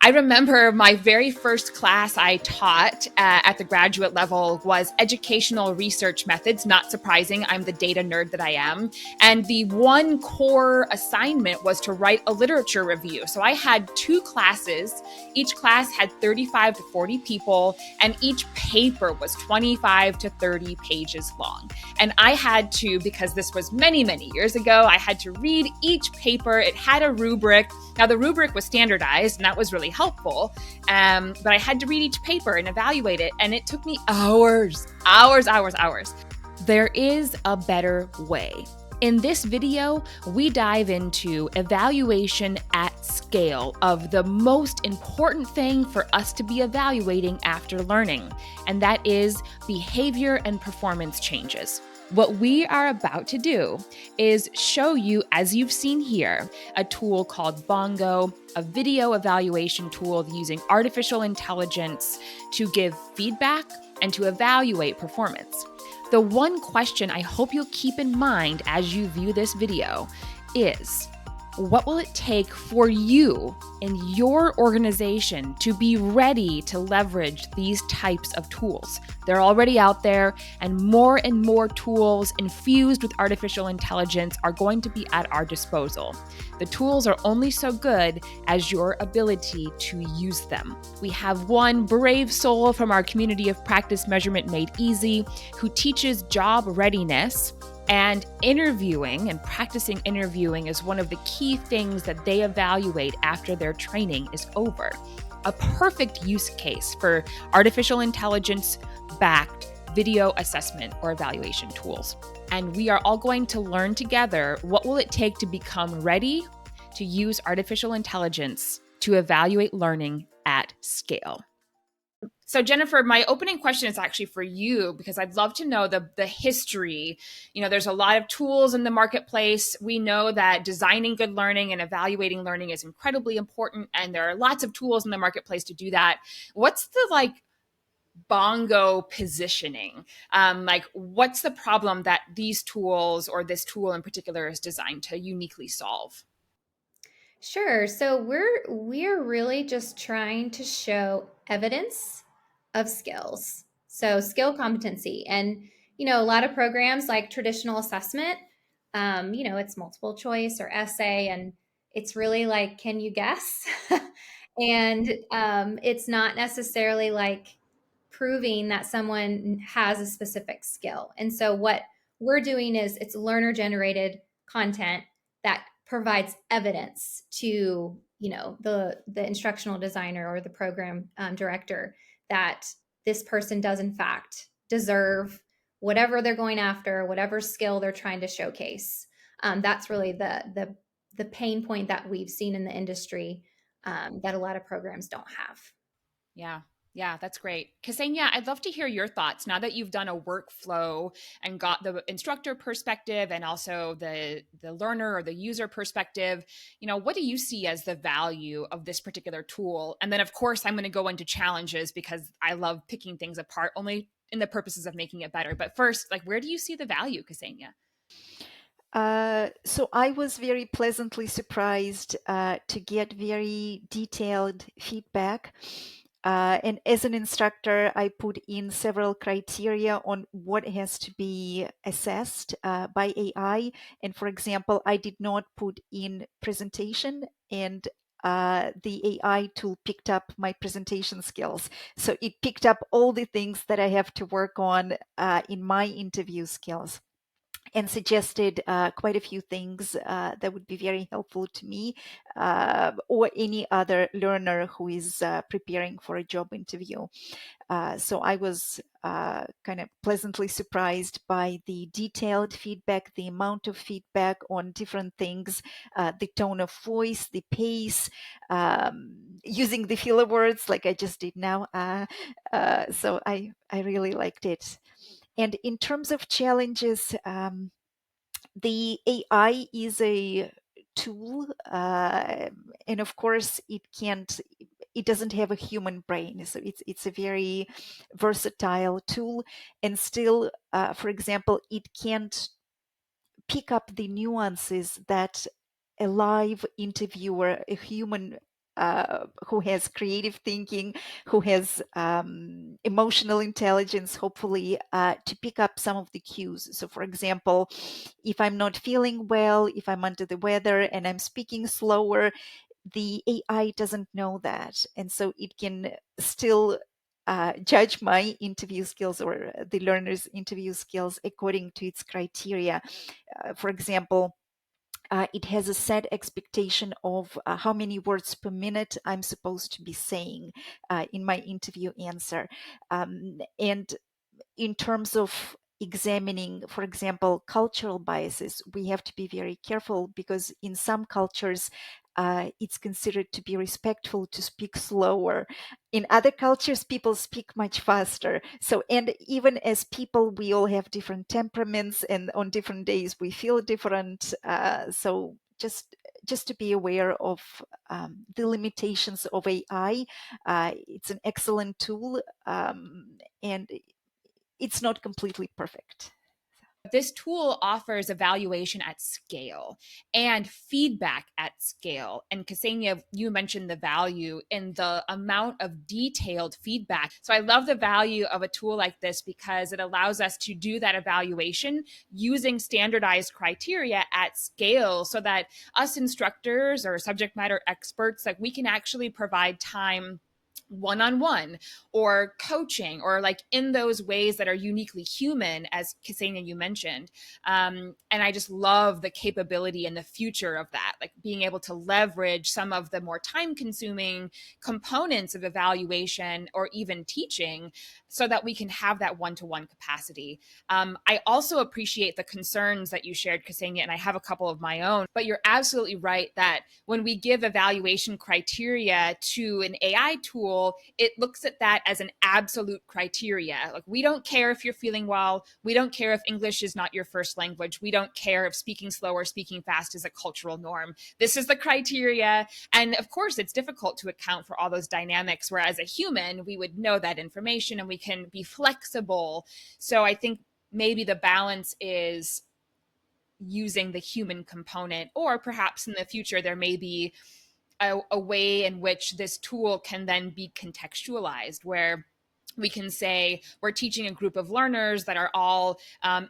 I remember my very first class I taught at the graduate level was educational research methods. Not surprising, I'm the data nerd that I am. And the one core assignment was to write a literature review. So I had two classes. Each class had 35 to 40 people, and each paper was 25 to 30 pages long. And I had to, because this was many, many years ago, I had to read each paper. It had a rubric. Now, the rubric was standardized, and that was really helpful. But I had to read each paper and evaluate it, and it took me hours, hours, hours, hours. There is a better way. In this video, we dive into evaluation at scale of the most important thing for us to be evaluating after learning, and that is behavior and performance changes. What we are about to do is show you, as you've seen here, a tool called Bongo, a video evaluation tool using artificial intelligence to give feedback and to evaluate performance. The one question I hope you'll keep in mind as you view this video is, what will it take for you in your organization to be ready to leverage these types of tools? They're already out there, and more tools infused with artificial intelligence are going to be at our disposal. The tools are only so good as your ability to use them. We have one brave soul from our community of Practice Measurement Made Easy who teaches job readiness. And interviewing and practicing interviewing is one of the key things that they evaluate after their training is over. A perfect use case for artificial intelligence-backed video assessment or evaluation tools. And we are all going to learn together what will it take to become ready to use artificial intelligence to evaluate learning at scale. So Jennifer, my opening question is actually for you because I'd love to know the history. You know, there's a lot of tools in the marketplace. We know that designing good learning and evaluating learning is incredibly important, and there are lots of tools in the marketplace to do that. What's the Bongo positioning? What's the problem that these tools or this tool in particular is designed to uniquely solve? Sure. So we're really just trying to show evidence of skills. So skill competency. And a lot of programs like traditional assessment, it's multiple choice or essay, and it's really like, can you guess? And it's not necessarily like proving that someone has a specific skill. And so what we're doing is it's learner generated content that provides evidence to the instructional designer or the program director that this person does in fact deserve whatever they're going after, whatever skill they're trying to showcase. That's really the pain point that we've seen in the industry, that a lot of programs don't have. Yeah. Yeah, that's great. Ksenia, I'd love to hear your thoughts now that you've done a workflow and got the instructor perspective and also the learner or the user perspective. What do you see as the value of this particular tool? And then, of course, I'm going to go into challenges because I love picking things apart only in the purposes of making it better. But first, where do you see the value, Ksenia? So I was very pleasantly surprised to get very detailed feedback. And as an instructor, I put in several criteria on what has to be assessed by AI. And for example, I did not put in presentation, and the AI tool picked up my presentation skills. So it picked up all the things that I have to work on in my interview skills, and suggested quite a few things that would be very helpful to me or any other learner who is preparing for a job interview. So I was kind of pleasantly surprised by the detailed feedback, the amount of feedback on different things, the tone of voice, the pace, using the filler words like I just did now. So I really liked it. And in terms of challenges, the AI is a tool, and of course, it doesn't have a human brain, so it's a very versatile tool. And still, for example, it can't pick up the nuances that a live interviewer, a human who has creative thinking, who has emotional intelligence, hopefully, to pick up some of the cues. So, for example, if I'm not feeling well, if I'm under the weather and I'm speaking slower, the AI doesn't know that. And so it can still judge my interview skills or the learner's interview skills according to its criteria. For example, it has a set expectation of how many words per minute I'm supposed to be saying in my interview answer. And in terms of examining, for example, cultural biases, we have to be very careful because in some cultures, it's considered to be respectful to speak slower. In other cultures, people speak much faster. So, and even as people, we all have different temperaments, and on different days we feel different. So, just to be aware of the limitations of AI. It's an excellent tool, and it's not completely perfect. This tool offers evaluation at scale and feedback at scale. And Ksenia, you mentioned the value in the amount of detailed feedback. So I love the value of a tool like this because it allows us to do that evaluation using standardized criteria at scale so that us instructors or subject matter experts, like we can actually provide time one-on-one or coaching or like in those ways that are uniquely human, as Ksenia you mentioned. And I just love the capability and the future of that, like being able to leverage some of the more time consuming components of evaluation or even teaching so that we can have that one-to-one capacity. I also appreciate the concerns that you shared, Ksenia, and I have a couple of my own, but you're absolutely right that when we give evaluation criteria to an AI tool, it looks at that as an absolute criteria. Like, we don't care if you're feeling well. We don't care if English is not your first language. We don't care if speaking slow or speaking fast is a cultural norm. This is the criteria. And of course, it's difficult to account for all those dynamics, where as a human, we would know that information and we can be flexible. So I think maybe the balance is using the human component, or perhaps in the future, there may be a way in which this tool can then be contextualized, where we can say we're teaching a group of learners that are all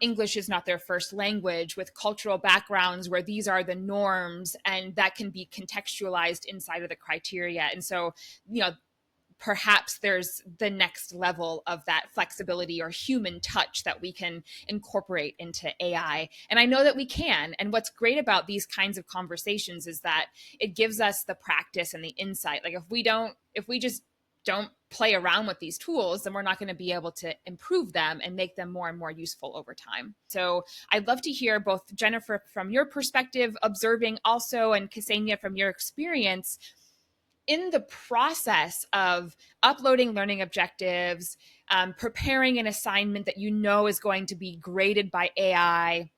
English is not their first language, with cultural backgrounds where these are the norms, and that can be contextualized inside of the criteria. And so, you know, perhaps there's the next level of that flexibility or human touch that we can incorporate into AI. And I know that we can. And what's great about these kinds of conversations is that it gives us the practice and the insight. Like, if we just don't play around with these tools, then we're not going to be able to improve them and make them more and more useful over time. So I'd love to hear both, Jennifer, from your perspective, observing also, and Ksenia, from your experience in the process of uploading learning objectives, preparing an assignment that you know is going to be graded by AI,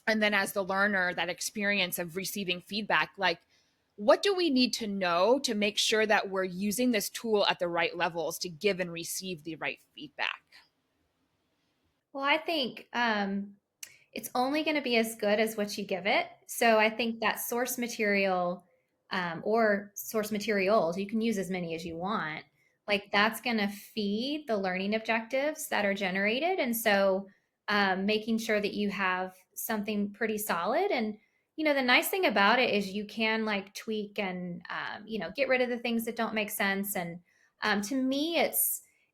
and then as the learner, that experience of receiving feedback, like, what do we need to know to make sure that we're using this tool at the right levels to give and receive the right feedback? Well, I think it's only going to be as good as what you give it. So I think that source material or source materials, you can use as many as you want. Like, that's going to feed the learning objectives that are generated. And so making sure that you have something pretty solid. And, you know, the nice thing about it is you can like tweak and, you know, get rid of the things that don't make sense. And to me,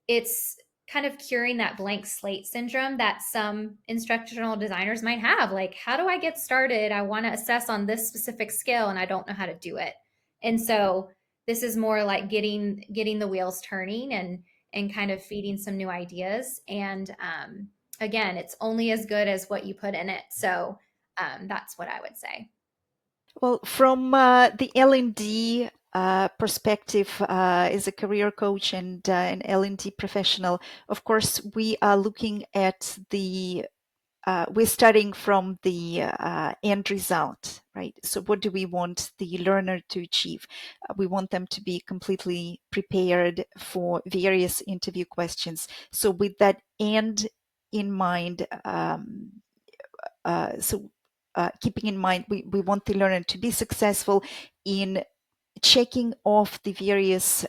it's kind of curing that blank slate syndrome that some instructional designers might have. Like, how do I get started? I want to assess on this specific skill and I don't know how to do it. And so this is more like getting the wheels turning and kind of feeding some new ideas. And again, it's only as good as what you put in it. So that's what I would say. Well, from the L&D perspective, as a career coach and an L&D professional, of course, we are looking at we're starting from the end result, right? So what do we want the learner to achieve? We want them to be completely prepared for various interview questions. So with that end in mind, keeping in mind, we want the learner to be successful in checking off the various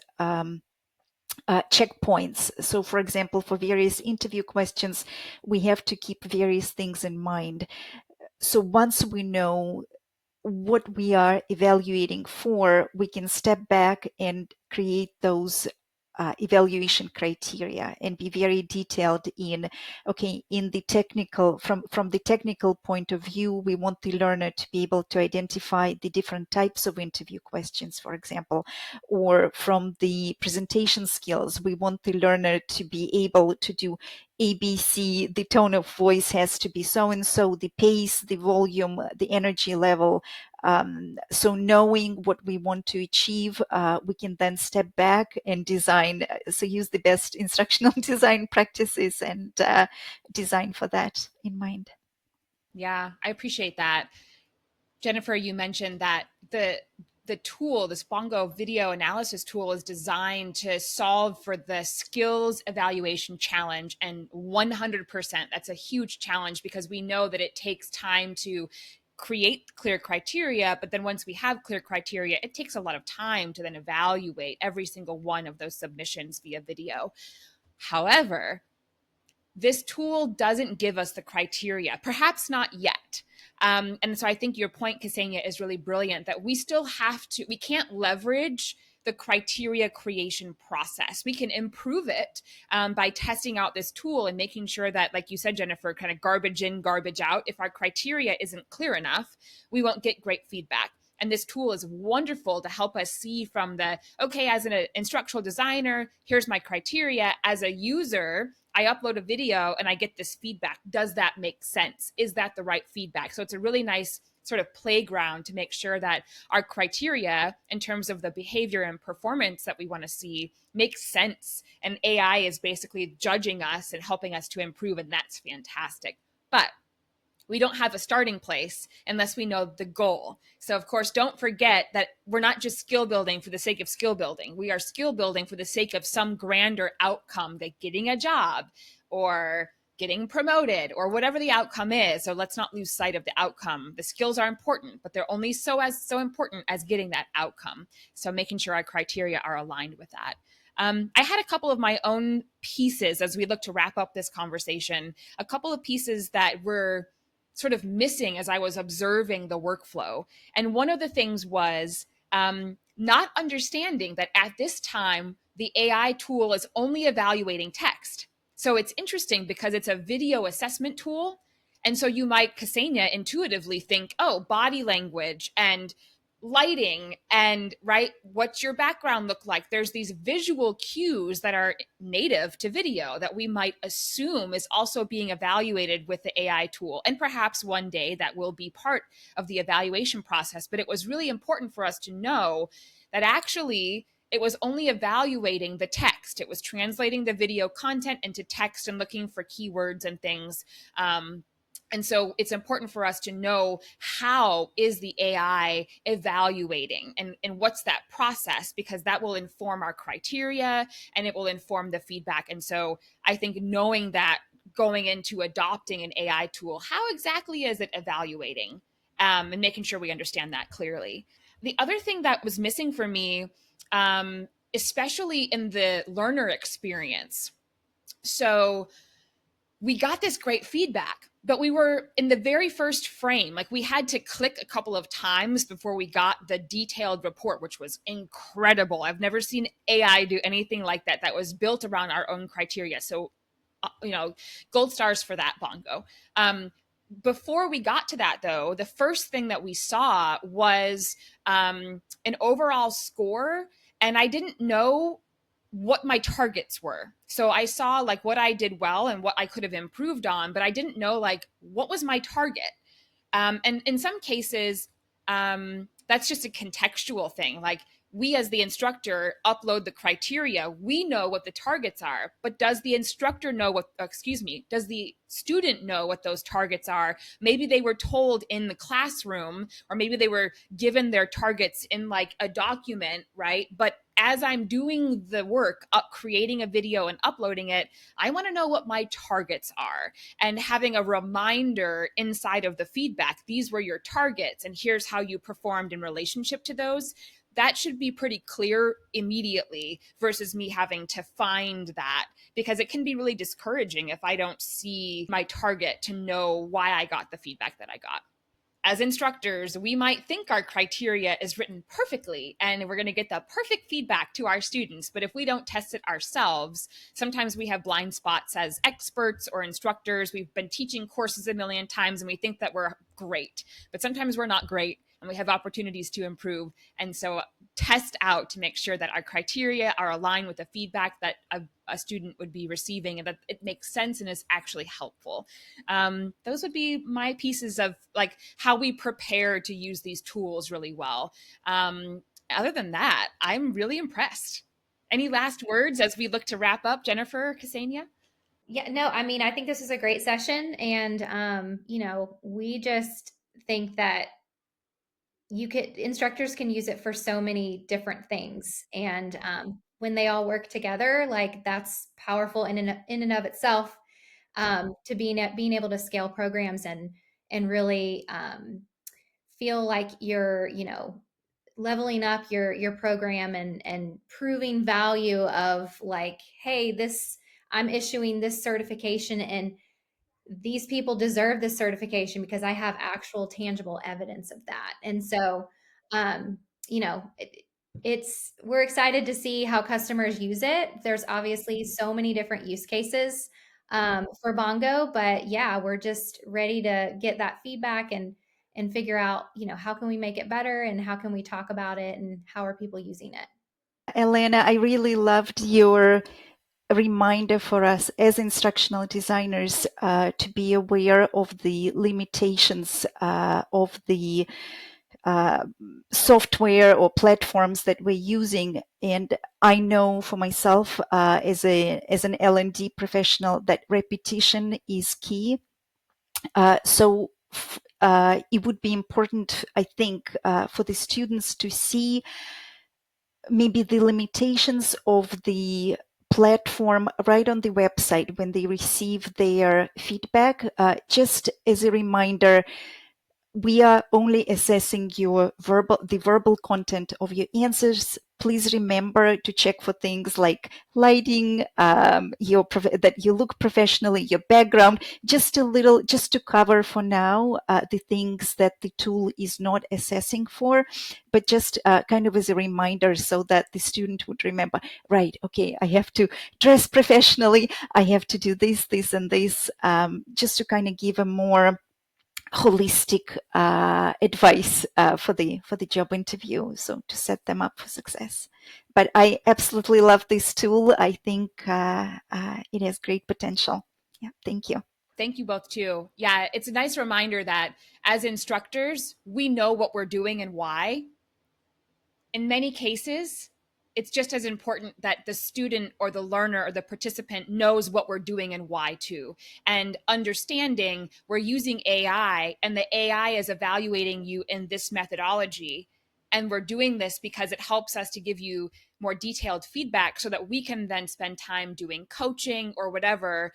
checkpoints. So, for example, for various interview questions, we have to keep various things in mind. So once we know what we are evaluating for, we can step back and create those evaluation criteria and be very detailed in, okay, in the technical, from the technical point of view, we want the learner to be able to identify the different types of interview questions, for example, or from the presentation skills, we want the learner to be able to do ABC, the tone of voice has to be so and so, the pace, the volume, the energy level. So knowing what we want to achieve, we can then step back and design. So use the best instructional design practices and design for that in mind. Yeah, I appreciate that. Jennifer, you mentioned that the tool, this Bongo video analysis tool, is designed to solve for the skills evaluation challenge. And 100%, that's a huge challenge because we know that it takes time to create clear criteria. But then once we have clear criteria, it takes a lot of time to then evaluate every single one of those submissions via video. However, this tool doesn't give us the criteria, perhaps not yet. And so I think your point, Ksenia, is really brilliant, that we still have to, we can't leverage the criteria creation process. We can improve it by testing out this tool and making sure that, like you said, Jennifer, kind of garbage in, garbage out. If our criteria isn't clear enough, we won't get great feedback. And this tool is wonderful to help us see from the, okay, as an instructional designer, here's my criteria. As a user, I upload a video and I get this feedback. Does that make sense? Is that the right feedback? So it's a really nice sort of playground to make sure that our criteria in terms of the behavior and performance that we want to see makes sense. And AI is basically judging us and helping us to improve, and that's fantastic. But we don't have a starting place unless we know the goal. So, of course, don't forget that we're not just skill building for the sake of skill building. We are skill building for the sake of some grander outcome, like getting a job or getting promoted or whatever the outcome is. So let's not lose sight of the outcome. The skills are important, but they're only so important as getting that outcome. So making sure our criteria are aligned with that. I had a couple of my own pieces as we look to wrap up this conversation, a couple of pieces that were sort of missing as I was observing the workflow. And one of the things was not understanding that at this time, the AI tool is only evaluating text. So it's interesting because it's a video assessment tool. And so you might, Ksenia, intuitively think, oh, body language and lighting and right, what's your background look like? There's these visual cues that are native to video that we might assume is also being evaluated with the AI tool, and perhaps one day that will be part of the evaluation process. But it was really important for us to know that actually it was only evaluating the text. It was translating the video content into text and looking for keywords and things. And so it's important for us to know, how is the AI evaluating, and what's that process, because that will inform our criteria and it will inform the feedback. And so I think knowing that going into adopting an AI tool, how exactly is it evaluating, and making sure we understand that clearly. The other thing that was missing for me, especially in the learner experience, so we got this great feedback, but we were in the very first frame. Like, we had to click a couple of times before we got the detailed report, which was incredible. I've never seen AI do anything like that. That was built around our own criteria. So, gold stars for that, Bongo. Before we got to that, though, the first thing that we saw was an overall score, and I didn't know what my targets were. So I saw like what I did well and what I could have improved on, but I didn't know like what was my target. And in some cases, that's just a contextual thing. Like, we as the instructor upload the criteria. We know what the targets are, but does the instructor know what, does the student know what those targets are? Maybe they were told in the classroom, or maybe they were given their targets in like a document, right? But as I'm doing the work, creating a video and uploading it, I want to know what my targets are, and having a reminder inside of the feedback. These were your targets, and here's how you performed in relationship to those. that should be pretty clear immediately versus me having to find that, because it can be really discouraging if I don't see my target to know why I got the feedback that I got. As instructors, we might think our criteria is written perfectly and we're going to get the perfect feedback to our students. But if we don't test it ourselves, sometimes we have blind spots as experts or instructors. We've been teaching courses a million times and we think that we're great, but sometimes we're not great and we have opportunities to improve. And so test out to make sure that our criteria are aligned with the feedback that a student would be receiving and that it makes sense and is actually helpful. Those would be my pieces of like how we prepare to use these tools really well. Other than that, I'm really impressed. Any last words as we look to wrap up, Jennifer, Ksenia? Yeah, no, I mean, I think this is a great session. And, we just think that instructors can use it for so many different things. And when they all work together, like that's powerful in and of itself, to being able to scale programs and really feel like you're, leveling up your program and proving value of like, hey, this I'm issuing this certification and these people deserve this certification because I have actual tangible evidence of that. And so, um, you know, it, we're excited to see how customers use it. There's obviously so many different use cases for Bongo, but yeah, we're just ready to get that feedback and figure out, how can we make it better and how can we talk about it and how are people using it. Elena, I really loved your reminder for us as instructional designers to be aware of the limitations of the software or platforms that we're using. And I know for myself as an L&D professional that repetition is key. So it would be important, I think, for the students to see maybe the limitations of the platform right on the website when they receive their feedback. Just as a reminder, we are only assessing the verbal content of your answers. Please remember to check for things like lighting, that you look professionally, your background, just to cover for now the things that the tool is not assessing for, but just kind of as a reminder so that the student would remember, right, okay, I have to dress professionally, I have to do this, and this, just to kind of give a more holistic advice for the job interview, so to set them up for success. But I absolutely love this tool. I think it has great potential. Yeah, thank you. Thank you both too. Yeah, it's a nice reminder that as instructors, we know what we're doing and why. In many cases, it's just as important that the student or the learner or the participant knows what we're doing and why too. And understanding we're using AI and the AI is evaluating you in this methodology. And we're doing this because it helps us to give you more detailed feedback so that we can then spend time doing coaching or whatever.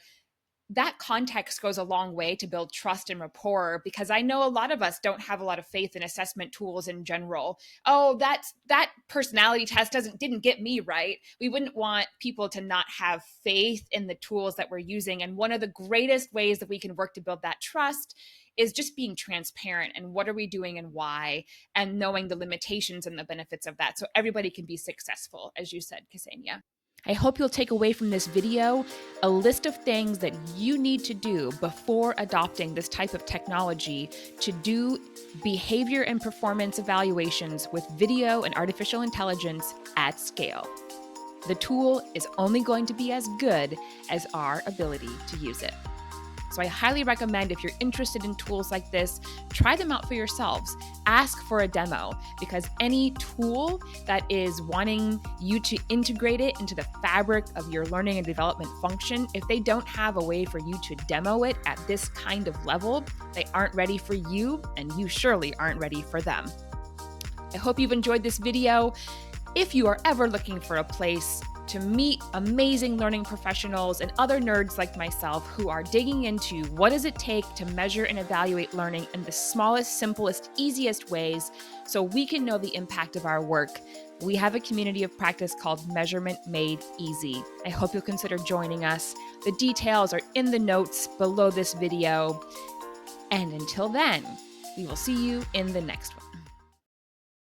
That context goes a long way to build trust and rapport, because I know a lot of us don't have a lot of faith in assessment tools in general. Oh, that personality test didn't get me right. We wouldn't want people to not have faith in the tools that we're using. And one of the greatest ways that we can work to build that trust is just being transparent and what are we doing and why, and knowing the limitations and the benefits of that so everybody can be successful, as you said, Ksenia. I hope you'll take away from this video a list of things that you need to do before adopting this type of technology to do behavior and performance evaluations with video and artificial intelligence at scale. The tool is only going to be as good as our ability to use it. So I highly recommend, if you're interested in tools like this, try them out for yourselves. Ask for a demo, because any tool that is wanting you to integrate it into the fabric of your learning and development function, if they don't have a way for you to demo it at this kind of level, they aren't ready for you, and you surely aren't ready for them. I hope you've enjoyed this video. If you are ever looking for a place to meet amazing learning professionals and other nerds like myself who are digging into what does it take to measure and evaluate learning in the smallest, simplest, easiest ways so we can know the impact of our work. We have a community of practice called Measurement Made Easy. I hope you'll consider joining us. The details are in the notes below this video. And until then, we will see you in the next one.